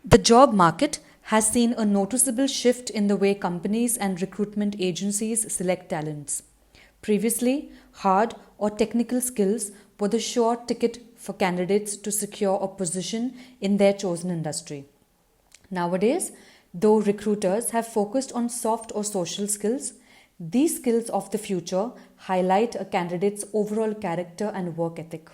The job market has seen a noticeable shift in the way companies and recruitment agencies select talents. Previously, hard or technical skills were the sure ticket for candidates to secure a position in their chosen industry. Nowadays, though recruiters have focused on soft or social skills, these skills of the future highlight a candidate's overall character and work ethic.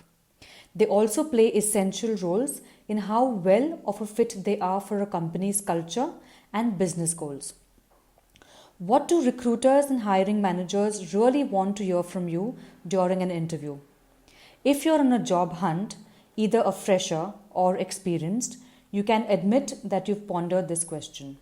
They also play essential roles in how well of a fit they are for a company's culture and business goals. What do recruiters and hiring managers really want to hear from you during an interview? If you're on a job hunt, either a fresher or experienced, you can admit that you've pondered this question.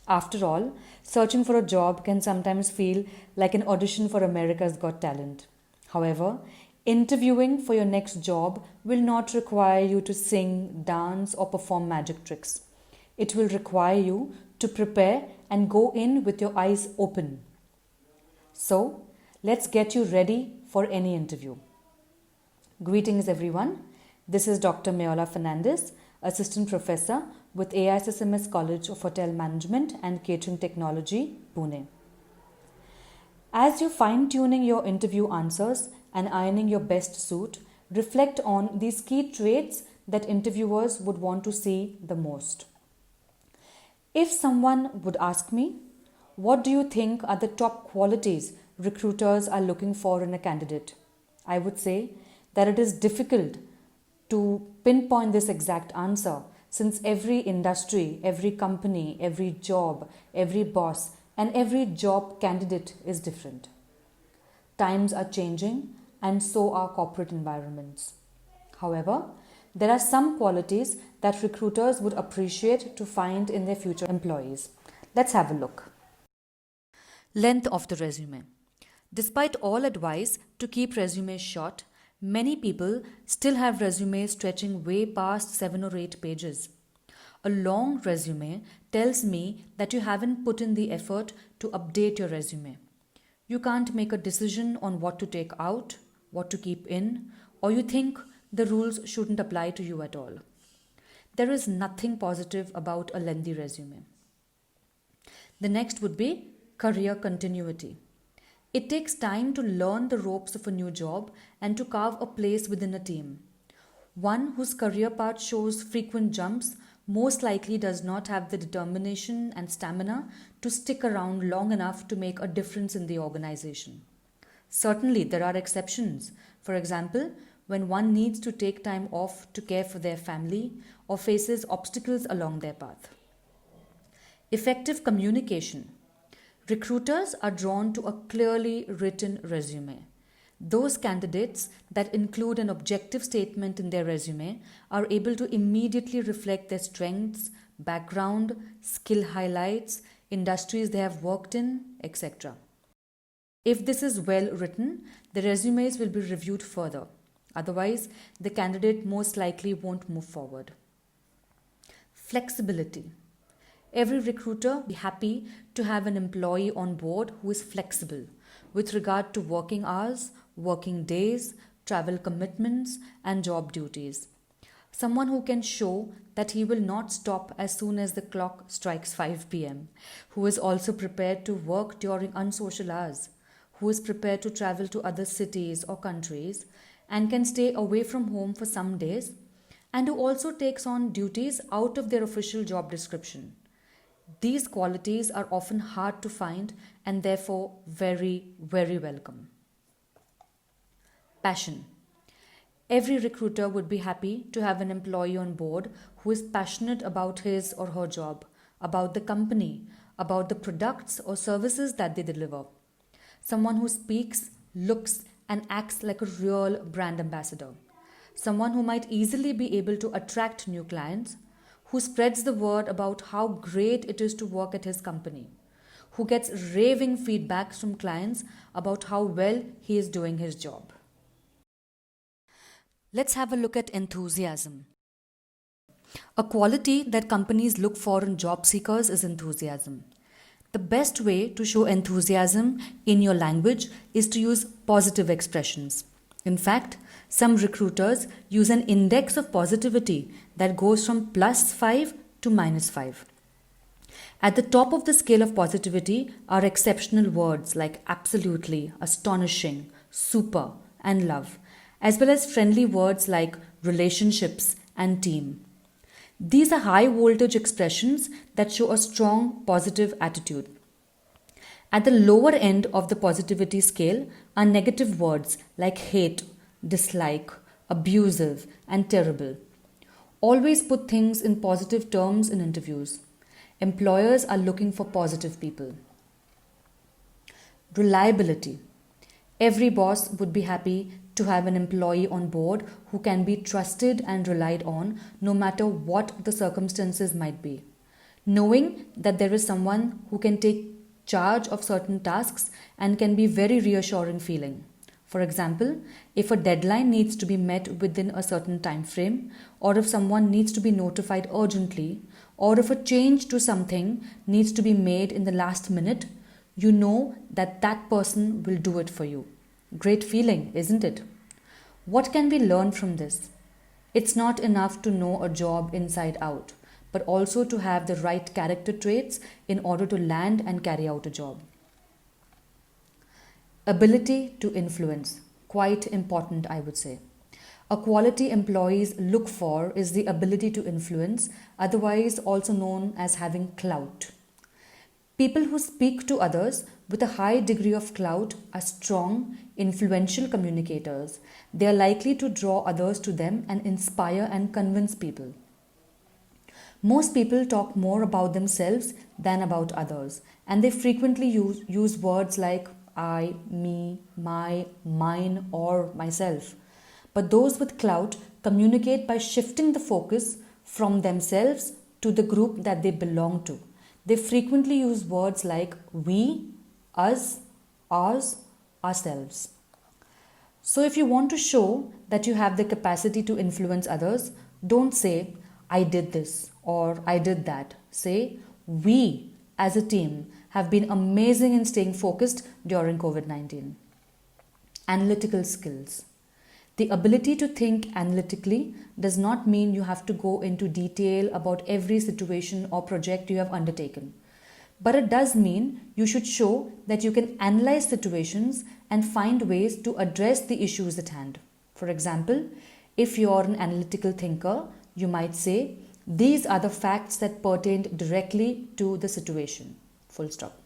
After all, searching for a job can sometimes feel like an audition for America's Got Talent. However, interviewing for your next job will not require you to sing, dance, or perform magic tricks. It will require you to prepare and go in with your eyes open. So, let's get you ready for any interview. Greetings, everyone. This is Dr. Meola Fernandez, Assistant Professor with AISSMS College of Hotel Management and Catering Technology, Pune. As you're fine-tuning your interview answers and ironing your best suit, reflect on these key traits that interviewers would want to see the most. If someone would ask me, what do you think are the top qualities recruiters are looking for in a candidate? I would say that it is difficult to pinpoint this exact answer, since every industry, every company, every job, every boss, and every job candidate is different. Times are changing, and so are corporate environments. However, there are some qualities that recruiters would appreciate to find in their future employees. Let's have a look. Length of the resume. Despite all advice to keep resumes short, many people still have resumes stretching way past 7 or 8 pages. A long resume tells me that you haven't put in the effort to update your resume. You can't make a decision on what to take out, what to keep in, or you think the rules shouldn't apply to you at all. There is nothing positive about a lengthy resume. The next would be career continuity. It takes time to learn the ropes of a new job and to carve a place within a team. One whose career path shows frequent jumps most likely does not have the determination and stamina to stick around long enough to make a difference in the organization. Certainly, there are exceptions. For example, when one needs to take time off to care for their family or faces obstacles along their path. Effective communication. Recruiters are drawn to a clearly written resume. Those candidates that include an objective statement in their resume are able to immediately reflect their strengths, background, skill highlights, industries they have worked in, etc. If this is well written, the resumes will be reviewed further. Otherwise, the candidate most likely won't move forward. Flexibility. Every recruiter will be happy to have an employee on board who is flexible with regard to working hours, working days, travel commitments, and job duties. Someone who can show that he will not stop as soon as the clock strikes 5 p.m., who is also prepared to work during unsocial hours, who is prepared to travel to other cities or countries and can stay away from home for some days, and who also takes on duties out of their official job description. These qualities are often hard to find and therefore very, very welcome. Passion. Every recruiter would be happy to have an employee on board who is passionate about his or her job, about the company, about the products or services that they deliver. Someone who speaks, looks, and acts like a real brand ambassador. Someone who might easily be able to attract new clients, who spreads the word about how great it is to work at his company, who gets raving feedbacks from clients about how well he is doing his job. Let's have a look at enthusiasm. A quality that companies look for in job seekers is enthusiasm. The best way to show enthusiasm in your language is to use positive expressions. In fact, some recruiters use an index of positivity that goes from +5 to -5. At the top of the scale of positivity are exceptional words like absolutely, astonishing, super, and love, as well as friendly words like relationships and team. These are high voltage expressions that show a strong positive attitude. At the lower end of the positivity scale are negative words like hate, dislike, abusive, and terrible. Always put things in positive terms in interviews. Employers are looking for positive people. Reliability. Every boss would be happy to have an employee on board who can be trusted and relied on no matter what the circumstances might be. Knowing that there is someone who can take charge of certain tasks and can be very reassuring feeling. For example, if a deadline needs to be met within a certain time frame, or if someone needs to be notified urgently, or if a change to something needs to be made in the last minute, you know that that person will do it for you. Great feeling, isn't it? What can we learn from this? It's not enough to know a job inside out, but also to have the right character traits in order to land and carry out a job. Ability to influence, quite important, I would say. A quality employees look for is the ability to influence, otherwise also known as having clout. People who speak to others with a high degree of clout are strong, influential communicators. They are likely to draw others to them and inspire and convince people. Most people talk more about themselves than about others, and they frequently use words like I, me, my, mine, or myself. But those with clout communicate by shifting the focus from themselves to the group that they belong to. They frequently use words like we, us, ours, ourselves. So if you want to show that you have the capacity to influence others, don't say, I did this or I did that. Say, we as a team have been amazing in staying focused during COVID-19. Analytical skills. The ability to think analytically does not mean you have to go into detail about every situation or project you have undertaken. But it does mean you should show that you can analyze situations and find ways to address the issues at hand. For example, if you're an analytical thinker, you might say, these are the facts that pertained directly to the situation. Full stop.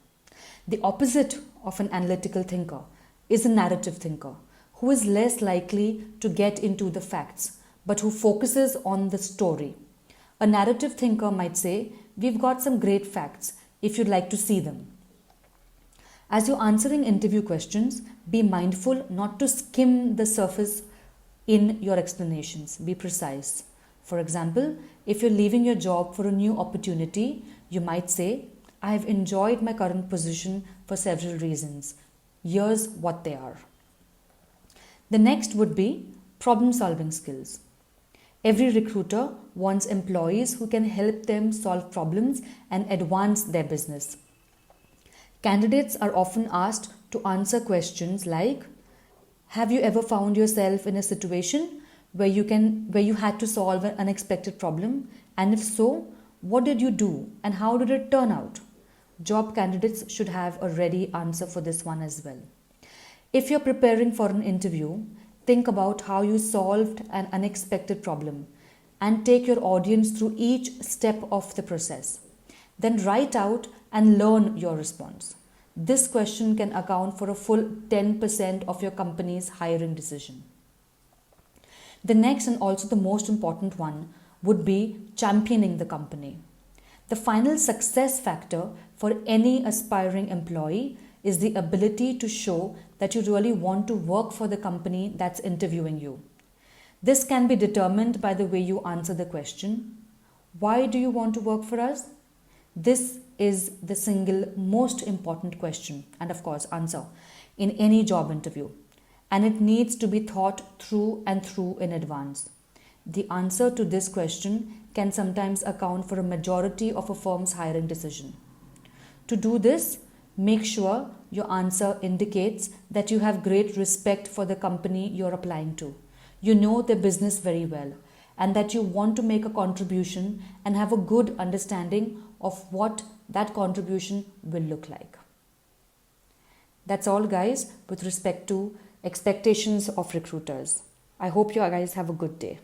The opposite of an analytical thinker is a narrative thinker, who is less likely to get into the facts, but who focuses on the story. A narrative thinker might say, we've got some great facts if you'd like to see them. As you're answering interview questions, be mindful not to skim the surface in your explanations. Be precise. For example, if you're leaving your job for a new opportunity, you might say, I have enjoyed my current position for several reasons. Here's what they are. The next would be problem-solving skills. Every recruiter wants employees who can help them solve problems and advance their business. Candidates are often asked to answer questions like, have you ever found yourself in a situation where you had to solve an unexpected problem? And if so, what did you do and how did it turn out? Job candidates should have a ready answer for this one as well. If you're preparing for an interview, think about how you solved an unexpected problem and take your audience through each step of the process. Then write out and learn your response. This question can account for a full 10% of your company's hiring decision. The next and also the most important one would be championing the company. The final success factor for any aspiring employee is the ability to show that you really want to work for the company that's interviewing you. This can be determined by the way you answer the question, why do you want to work for us? This is the single most important question and of course answer in any job interview. And it needs to be thought through and through in advance. The answer to this question can sometimes account for a majority of a firm's hiring decision. To do this, make sure your answer indicates that you have great respect for the company you're applying to. You know their business very well and that you want to make a contribution and have a good understanding of what that contribution will look like. That's all, guys, with respect to expectations of recruiters. I hope you guys have a good day.